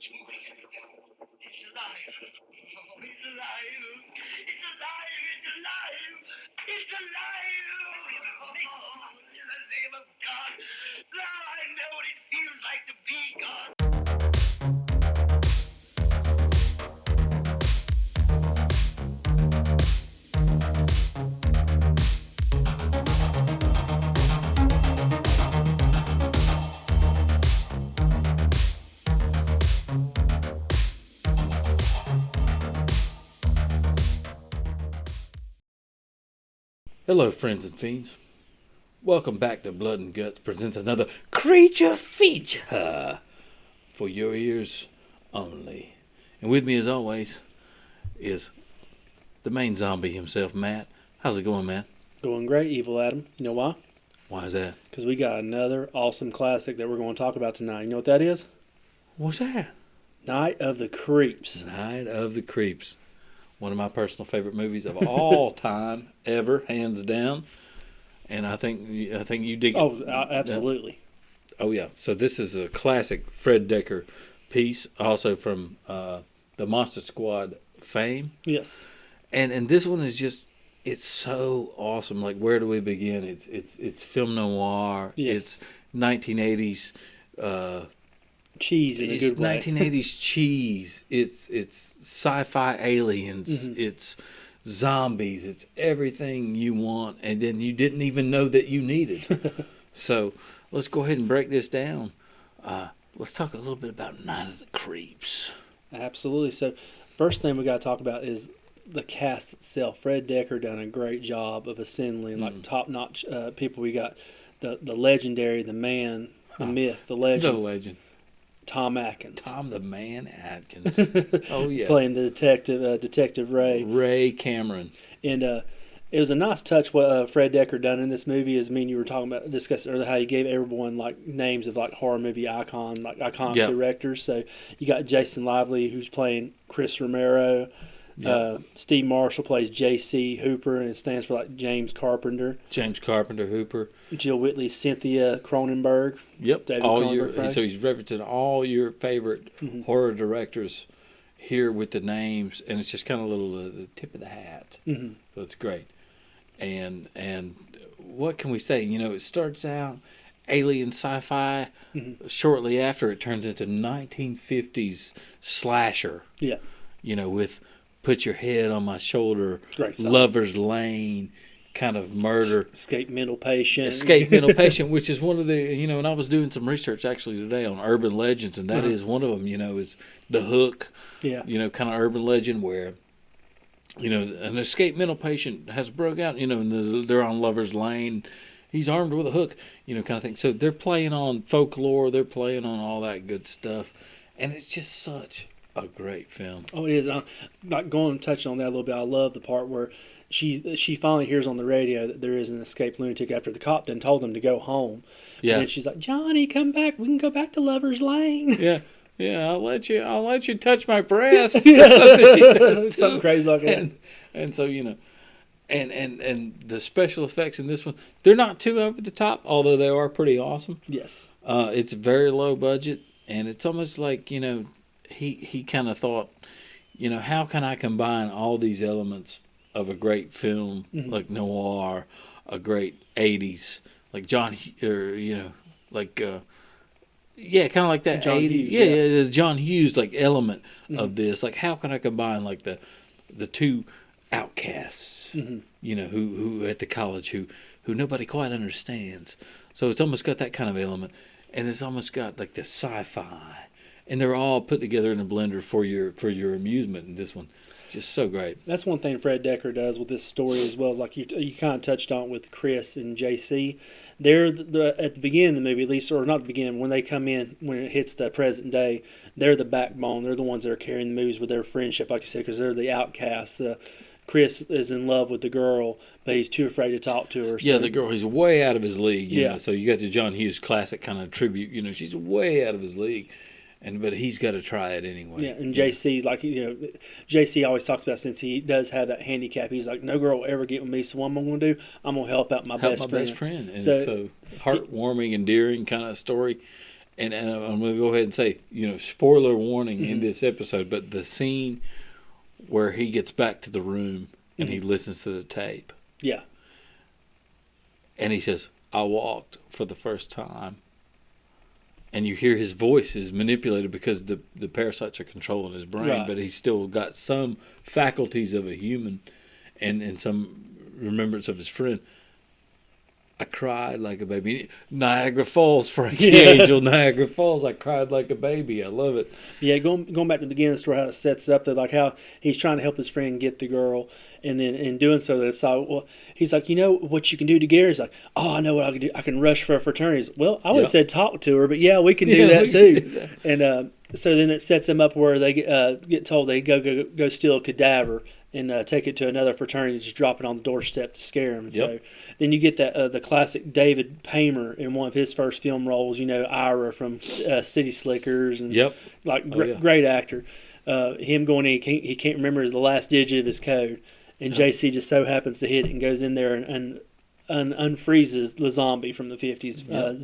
It's alive. Oh, it's alive. It's alive. It's alive. It's alive. Oh, in the name of God. Now I know what it feels like to be God. Hello, friends and fiends. Welcome back to Blood and Guts presents another creature feature for your ears only. And with me, as always, is the main zombie himself, Matt. How's it going, Matt? Going great, Evil Adam. You know why? Why is that? Because we got another awesome classic that we're going to talk about tonight. You know what that is? What's that? Night of the Creeps. Night of the Creeps. One of my personal favorite movies of all time, ever, hands down. And I think you dig it. Oh, absolutely. Oh, yeah. So this is a classic Fred Dekker piece, also from the Monster Squad fame. Yes. And this one is just, it's so awesome. Like, where do we begin? It's film noir. Yes. It's 1980s. Cheese in a It's good way. 1980s cheese. It's sci-fi aliens. Mhm. It's zombies. It's everything you want, and then you didn't even know that you needed. So let's go ahead and break this down. Let's talk a little bit about Night of the Creeps. Absolutely. So, first thing we got to talk about is the cast itself. Fred Dekker done a great job of assembling like top-notch people. We got the legendary, the man, the myth, the The legend, legend, Tom Atkins. Tom the Man Atkins. Oh yeah, Playing the Detective Ray. Ray Cameron. And it was a nice touch what Fred Dekker done in this movie. Is you were talking about discussing earlier how he gave everyone like names of like horror movie iconic Yep. directors. So you got Jason Lively who's playing Chris Romero. Yep. Steve Marshall plays J.C. Hooper, and it stands for like James Carpenter. James Carpenter Hooper. Jill Whitley, Cynthia Cronenberg. Yep. David all Cronenberg, your right? So he's referencing all your favorite horror directors here with the names, and it's just kind of a little the tip of the hat. Mm-hmm. So it's great. And what can we say? You know, it starts out alien sci-fi. Mm-hmm. Shortly after, it turns into 1950s slasher. Yeah. You know, with Put Your Head on My Shoulder, Great song. Lover's Lane, kind of murder. Escape Mental Patient. Escape Mental Patient, which is one of the, and I was doing some research actually today on urban legends, and that is one of them, is The Hook, Yeah. kind of urban legend where, an escape mental patient has broke out, and they're on Lover's Lane. He's armed with a hook, kind of thing. So they're playing on folklore, they're playing on all that good stuff, and it's just such a great film. Oh, it is. Like going and touching on that a little bit. I love the part where she finally hears on the radio that there is an escaped lunatic after the cop done told them to go home. Yeah. And then she's like, Johnny, come back. We can go back to Lover's Lane. Yeah, I'll let you touch my breast. Or Yeah. something she says too. Something crazy like that. And so and the special effects in this one, they're not too over the top, although they are pretty awesome. Yes. It's very low budget, and it's almost like he kind of thought, how can I combine all these elements of a great film like noir, a great '80s like John, or kind of like that John 80s, Hughes, the John Hughes like element of this. Like, how can I combine like the two outcasts, who at the college who nobody quite understands. So it's almost got that kind of element, and it's almost got like the sci-fi, and they're all put together in a blender for your amusement. And this one, just so great. That's one thing Fred Dekker does with this story as well. Is like you kind of touched on with Chris and JC. They're at the beginning of the movie, at least, or not the beginning, when they come in, when it hits the present day, they're the backbone. They're the ones that are carrying the movies with their friendship, like you said, because they're the outcasts. Chris is in love with the girl, but he's too afraid to talk to her. So. Yeah, the girl, he's way out of his league. You Yeah. know, so you got the John Hughes classic kind of tribute. She's way out of his league, but he's got to try it anyway. Yeah, and JC, JC always talks about, since he does have that handicap, he's like, no girl will ever get with me, so what am I going to do? I'm going to help out my best friend. And So- so heartwarming, endearing kind of story. and I'm going to go ahead and say, spoiler warning in this episode, but the scene where he gets back to the room and he listens to the tape. Yeah. And he says, I walked for the first time. And you hear his voice is manipulated because the parasites are controlling his brain, Right. but he's still got some faculties of a human and some remembrance of his friend. I cried like a baby. Niagara Falls, Frankie Angel, Niagara Falls. I cried like a baby. I love it. Yeah, going back to the beginning of the story, how it sets up that, like, how he's trying to help his friend get the girl, and then in doing so, he's like, what you can do to Gary? He's like, oh, I know what I can do. I can rush for a fraternity. Well, I would have said talk to her, but yeah, we can do that too. Do that. And so then it sets them up where they get told they go steal a cadaver and take it to another fraternity, just drop it on the doorstep to scare them. And so then you get that the classic David Paymer in one of his first film roles, Ira from City Slickers, and great actor. Him going in, he can't remember the last digit of his code, and JC just so happens to hit it and goes in there and unfreezes the zombie from the 50s,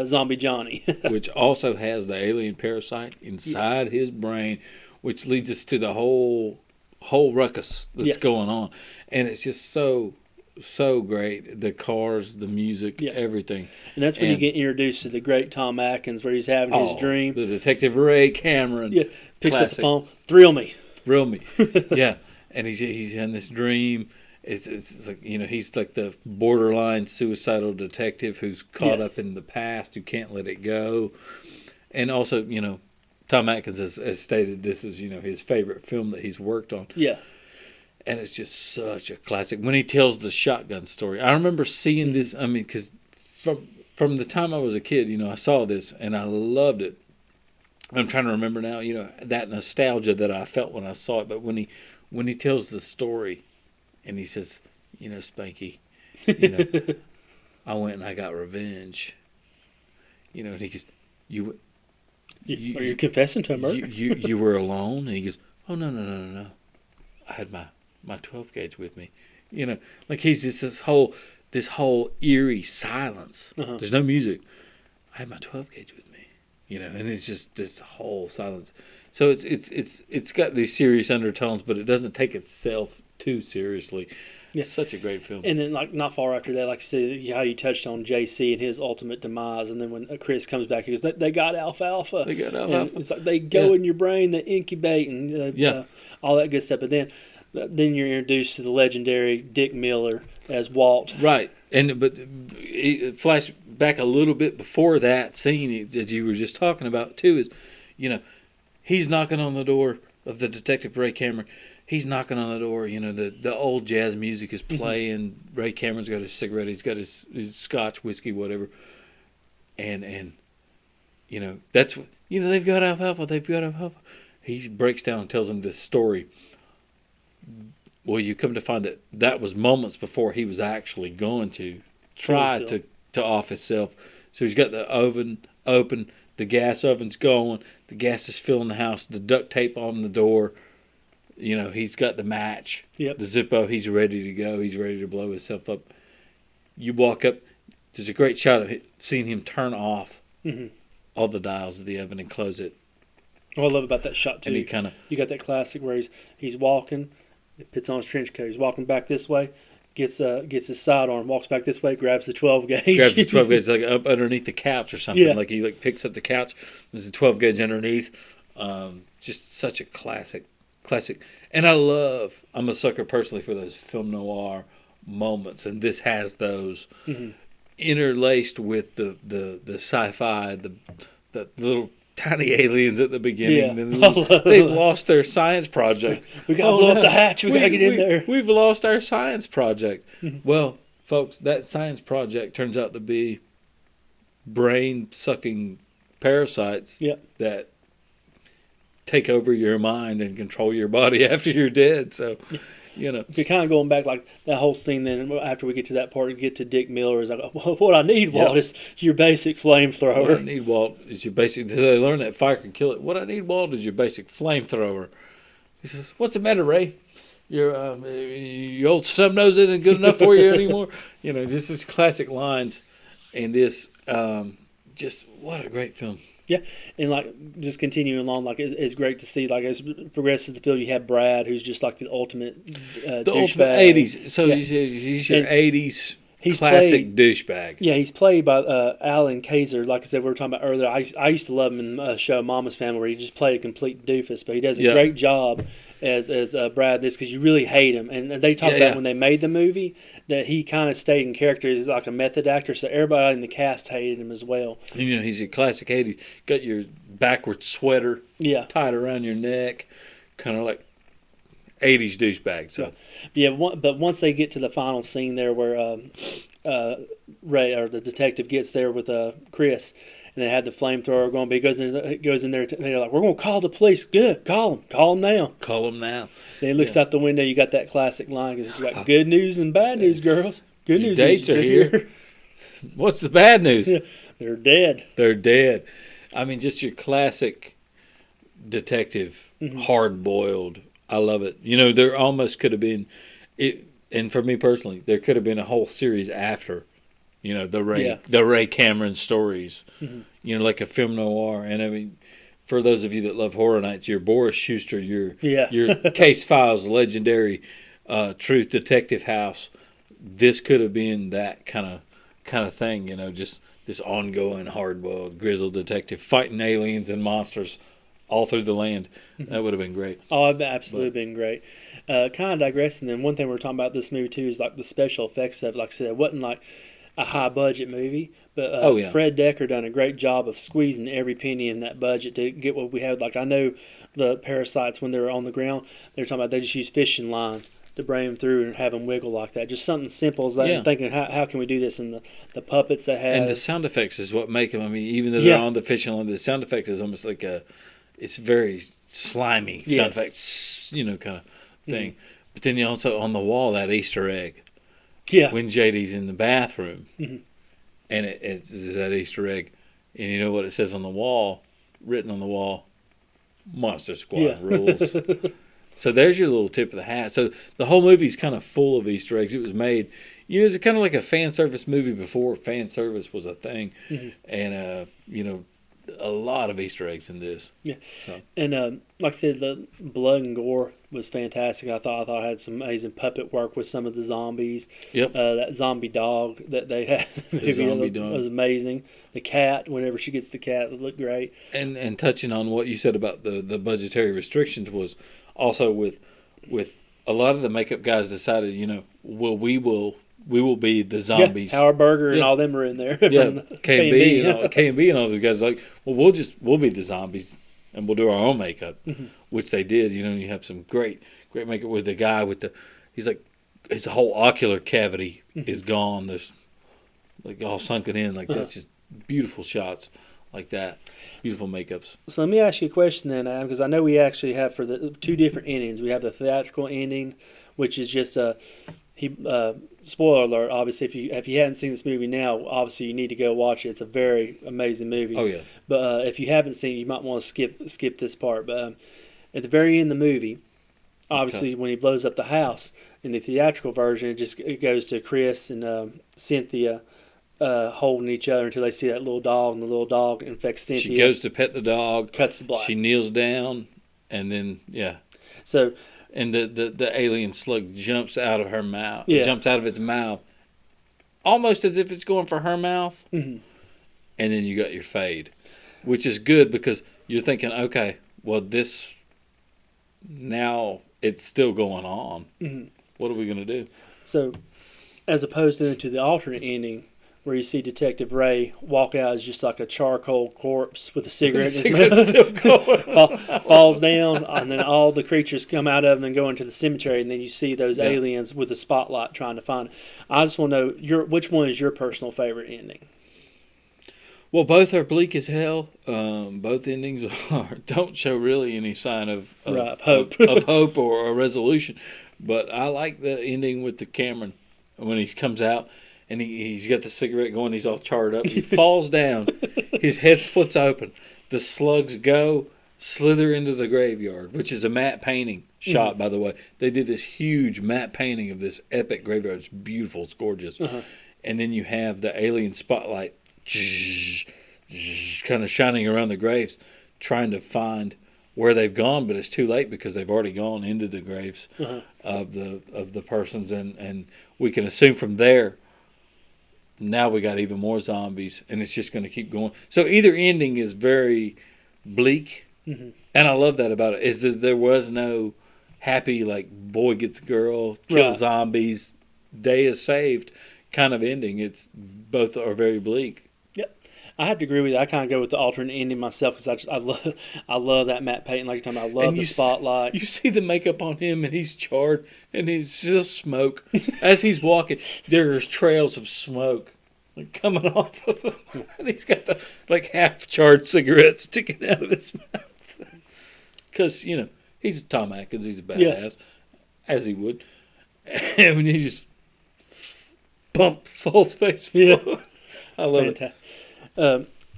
Zombie Johnny. Which also has the alien parasite inside his brain, which leads us to the whole ruckus that's going on. And it's just so great. The cars, the music, everything. And that's when you get introduced to the great Tom Atkins, where he's having his dream. The Detective Ray Cameron. Yeah, picks up the phone. Thrill me. Yeah. And he's in this dream. It's like, he's like the borderline suicidal detective who's caught up in the past, who can't let it go. And also, Tom Atkins has stated this is, his favorite film that he's worked on. Yeah. And it's just such a classic. When he tells the shotgun story, I remember seeing this. I mean, because from the time I was a kid, I saw this and I loved it. I'm trying to remember now, that nostalgia that I felt when I saw it. But when he tells the story, and he says, Spanky, I went and I got revenge. And he goes, Are you confessing to a murder? You were alone? And he goes, oh, no. I had my 12 gauge with me. Like he's just this whole eerie silence. There's no music. I had my 12 gauge with me. And it's just this whole silence. So it's got these serious undertones, but it doesn't take itself too seriously. Yeah. It's such a great film. And then, like, not far after that, like you said, how you touched on JC and his ultimate demise, and then when Chris comes back, he goes, they got alfalfa. They got alfalfa. And it's like they go in your brain, they incubate, and all that good stuff. But then you're introduced to the legendary Dick Miller as Walt. Right. But flash back a little bit before that scene that you were just talking about, too, is, he's knocking on the door of the Detective Ray Cameron. He's knocking on the door. The old jazz music is playing. Ray Cameron's got his cigarette. He's got his scotch, whiskey, whatever. And that's what, they've got alfalfa. They've got alfalfa. He breaks down and tells them this story. Well, you come to find that was moments before he was actually going to try to off himself. So he's got the oven open. The gas oven's going. The gas is filling the house. The duct tape on the door. He's got the match, the Zippo. He's ready to go. He's ready to blow himself up. You walk up. There's a great shot of seeing him turn off all the dials of the oven and close it. What I love about that shot, too, and you got that classic where he's walking, puts on his trench coat. He's walking back this way, gets his sidearm, walks back this way, grabs the 12 gauge. Grabs the 12 gauge, like up underneath the couch or something. Yeah. Like he picks up the couch. There's a 12 gauge underneath. Just such a classic. And I'm a sucker personally for those film noir moments, and this has those interlaced with the sci-fi, the little tiny aliens at the beginning. Yeah. They've lost their science project. We got to blow up the hatch. We got to get in there. We've lost our science project. Well, folks, that science project turns out to be brain-sucking parasites that take over your mind and control your body after you're dead. So, You're kind of going back, like that whole scene then, after we get to that part, we get to Dick Miller, is like, what I need, Walt, is your basic flamethrower. What I need, Walt, is your basic, they learn that fire can kill it. What I need, Walt, is your basic flamethrower. He says, what's the matter, Ray? Your old snub nose isn't good enough for you anymore. Just these classic lines. And this, just what a great film. Yeah, and like just continuing along, like it's great to see. Like as it progresses the field, you have Brad, who's just like the ultimate The ultimate douchebag. '80s. So Yeah. he's your And '80s he's classic douchebag. Yeah, he's played by Alan Kaiser. Like I said, we were talking about earlier. I used to love him in a show Mama's Family, where he just played a complete doofus, but he does a Yeah. great job as Brad this, because you really hate him. And they talk about when they made the movie that he kind of stayed in character as like a method actor, so everybody in the cast hated him as well. You know, he's a classic '80s. Got your backwards sweater Yeah, tied around your neck, kind of like '80s douchebag. So yeah. But once they get to the final scene there, where Ray or the detective gets there with Chris, and they had the flamethrower going, but he goes in there. And they're like, "We're going to call the police." Good, call them now. call him now. Then he looks out the window. You got that classic line, because you got good news and bad news, girls. Good Your news dates is are here. What's the bad news? Yeah. They're dead. They're dead. I mean, just your classic detective, hard boiled. I love it. You know, there almost could have been it, and for me personally, there could have been a whole series after. You know, the Ray Cameron stories. You know, like a film noir. And I mean, for those of you that love Horror Nights, your Boris Schuster, your Case Files, legendary Truth Detective House. This could have been that kind of thing. You know, just this ongoing hard-boiled, grizzled detective fighting aliens and monsters all through the land. That would have been great. Oh, it'd absolutely been great. Kind of digressing, then one thing we're talking about this movie too is like the special effects of it. Like I said, it wasn't like a high budget movie, but Fred Decker done a great job of squeezing every penny in that budget to get what we had. Like I know the parasites, when they were on the ground, they were talking about they just used fishing line to bring them through and have them wiggle like that. Just something simple as that. Yeah. And thinking, how can we do this? And the puppets they have. And the sound effects is what make them. I mean, even though they're on the fishing line, the sound effect is almost like it's very slimy sound effects, you know, kind of thing. But then you also, on the wall, that Easter egg. Yeah. When JD's in the bathroom, and it's that Easter egg. And you know what it says on the wall, written on the wall? Monster Squad rules. So there's your little tip of the hat. So the whole movie's kind of full of Easter eggs. It was made, you know, it's kind of like a fan service movie before fan service was a thing. And, you know, a lot of Easter eggs in this. Yeah. So. And like I said, the blood and gore was fantastic. I thought it had some amazing puppet work with some of the zombies. Yep. That zombie dog that they had in the movie was amazing. The cat, whenever she gets the cat, it looked great. And touching on what you said about the budgetary restrictions was also with a lot of the makeup guys decided, you know, we will be the zombies. Yeah, Howard Berger and all them were in there. Yeah, K&B and all those guys are like, well, we'll be the zombies and we'll do our own makeup, which they did. You know, you have some great makeup with the guy with he's like, his whole ocular cavity is gone. There's like all sunken in, like that's just beautiful shots like that. Beautiful makeups. So let me ask you a question then, Adam, because I know we actually have for the two different endings. We have the theatrical ending, which is just spoiler alert. Obviously, if you hadn't seen this movie now, obviously you need to go watch it. It's a very amazing movie. Oh yeah. But if you haven't seen it, you might want to skip this part. But at the very end of the movie, obviously when he blows up the house in the theatrical version, it goes to Chris and Cynthia. Holding each other until they see that little dog, and the little dog infects Cynthia. She goes to pet the dog. Cuts the black. She kneels down, and then So. And the alien slug jumps out of her mouth. Yeah. Jumps out of its mouth, almost as if it's going for her mouth. Mm-hmm. And then you got your fade, which is good because you're thinking, okay, well this now it's still going on. Mm-hmm. What are we going to do? So, as opposed to the alternate ending, where you see Detective Ray walk out as just like a charcoal corpse with a cigarette in his mouth, still going. falls down, and then all the creatures come out of him and go into the cemetery, and then you see those aliens with a spotlight trying to find it. I just want to know which one is your personal favorite ending? Well, both are bleak as hell. Both endings don't show really any sign of hope, of hope or a resolution. But I like the ending with the Cameron when he comes out. And he's got the cigarette going. He's all charred up. He falls down. His head splits open. The slugs slither into the graveyard, which is a matte painting shot, by the way. They did this huge matte painting of this epic graveyard. It's beautiful. It's gorgeous. And then you have the alien spotlight kind of shining around the graves, trying to find where they've gone, but it's too late because they've already gone into the graves of the persons, and we can assume from there. Now we got even more zombies, and it's just going to keep going. So either ending is very bleak, and I love that about it. Is that there was no happy like boy gets girl, kill zombies, day is saved kind of ending. It's both are very bleak. I have to agree with you. I kind of go with the alternate ending myself because I love that Matt Payton. Like you're talking about, I love the spotlight. You see the makeup on him, and he's charred, and he's just smoke. As he's walking, there's trails of smoke like coming off of him, and he's got the like half charred cigarette sticking out of his mouth. Because he's Tom Atkins, he's a badass, as he would, and when he just falls face forward. I love it.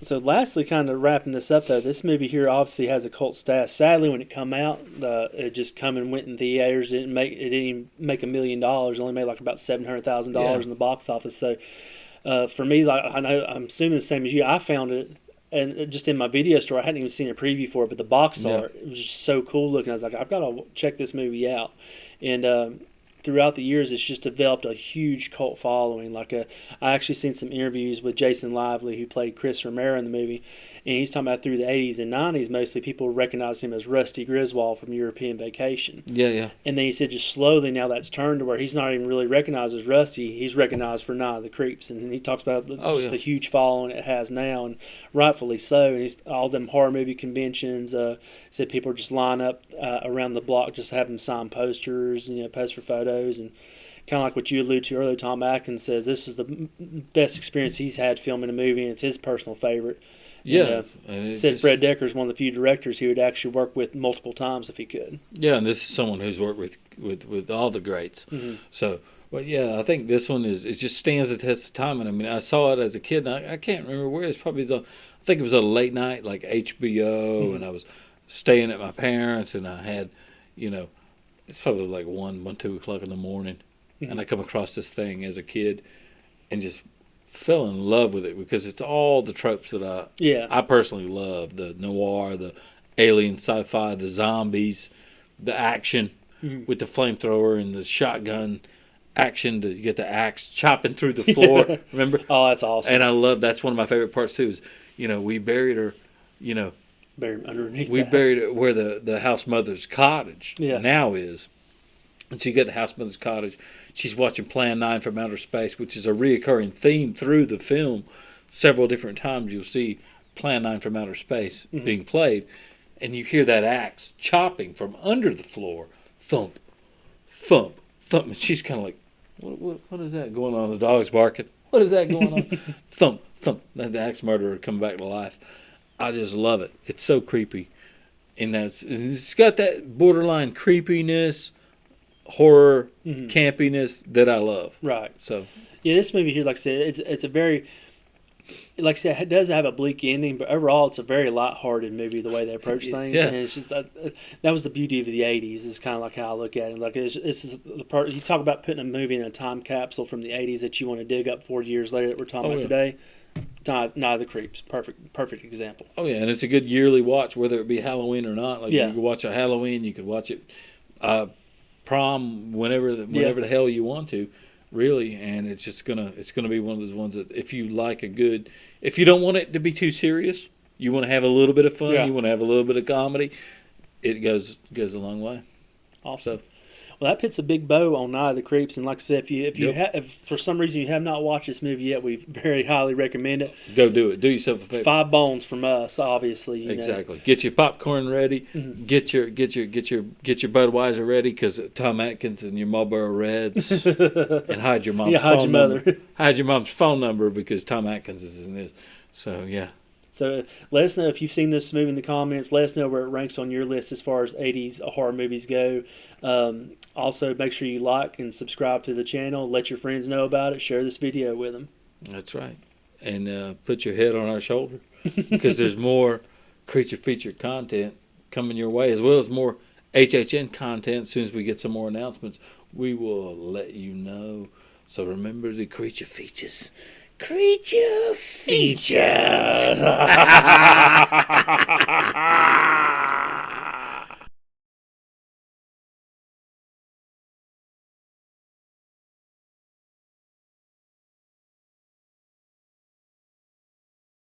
So lastly, kind of wrapping this up though, this movie here obviously has a cult status. Sadly, when it come out, it just come and went in theaters. It didn't even make $1 million. It only made like about $700,000 in the box office. So for me, like I'm assuming the same as you. I found it, and just in my video store, I hadn't even seen a preview for it, but the box art it was just so cool looking. I was like, I've got to check this movie out, and throughout the years, it's just developed a huge cult following. I actually seen some interviews with Jason Lively, who played Chris Romero in the movie, and he's talking about through the 80s and 90s, mostly people recognized him as Rusty Griswold from European Vacation. Yeah. And then he said just slowly now that's turned to where he's not even really recognized as Rusty. He's recognized for Night of the Creeps. And he talks about the huge following it has now, and rightfully so. And he's all them horror movie conventions. Said people just line up around the block just to have him sign posters, post for photos. And kind of like what you alluded to earlier, Tom Atkins says this is the best experience he's had filming a movie, and it's his personal favorite. Yeah. And said Fred Dekker is one of the few directors he would actually work with multiple times if he could. Yeah, and this is someone who's worked with all the greats. Mm-hmm. So, but yeah, I think this one it just stands the test of time. And I mean, I saw it as a kid, and I can't remember where. It's probably I think it was a late night, like HBO, and I was staying at my parents', and I had, it's probably like 2 o'clock in the morning, and I come across this thing as a kid, and just fell in love with it because it's all the tropes that I personally love: the noir, the alien sci-fi, the zombies, the action with the flamethrower and the shotgun action. You get the axe chopping through the floor. Remember? Oh, that's awesome! And that's one of my favorite parts too. Is we buried her, buried underneath. We buried her where the house mother's cottage now is, and so you get the house mother's cottage. She's watching Plan 9 from Outer Space, which is a reoccurring theme through the film. Several different times you'll see Plan 9 from Outer Space being played, and you hear that axe chopping from under the floor. Thump, thump, thump. And she's kind of like, what is that going on? The dog's barking. What is that going on? Thump, thump. The axe murderer coming back to life. I just love it. It's so creepy. And it's got that borderline creepiness, horror, campiness that I love. Right. So yeah, this movie here, like I said, it's a very, like I said, it does have a bleak ending, but overall it's a very lighthearted movie the way they approach things. Yeah. And it's just that was the beauty of the 80s. Is kind of like how I look at it. Like it's the part you talk about putting a movie in a time capsule from the 80s that you want to dig up 40 years later that we're talking about today. Night of the Creeps, perfect example. Oh yeah, and it's a good yearly watch, whether it be Halloween or not. Like you could watch it Halloween, you could watch it prom, whenever the hell you want to, really. And it's gonna be one of those ones that if you don't want it to be too serious, you want to have a little bit of fun, you want to have a little bit of comedy, it goes a long way. Awesome. Well, that puts a big bow on Night of the Creeps, and like I said, if for some reason you have not watched this movie yet, we very highly recommend it. Go do it. Do yourself a favor. 5 bones from us, obviously. Exactly. Get your popcorn ready. Get your Budweiser ready, because Tom Atkins and your Marlboro Reds, and hide your mom's phone number. Hide your mom's phone number because Tom Atkins is in this. So yeah. So let us know if you've seen this movie in the comments. Let us know where it ranks on your list as far as 80s horror movies go. Also, make sure you like and subscribe to the channel. Let your friends know about it. Share this video with them. That's right. And put your head on our shoulder, because there's more creature featured content coming your way, as well as more HHN content. As soon as we get some more announcements, we will let you know. So remember the creature features. Creature features.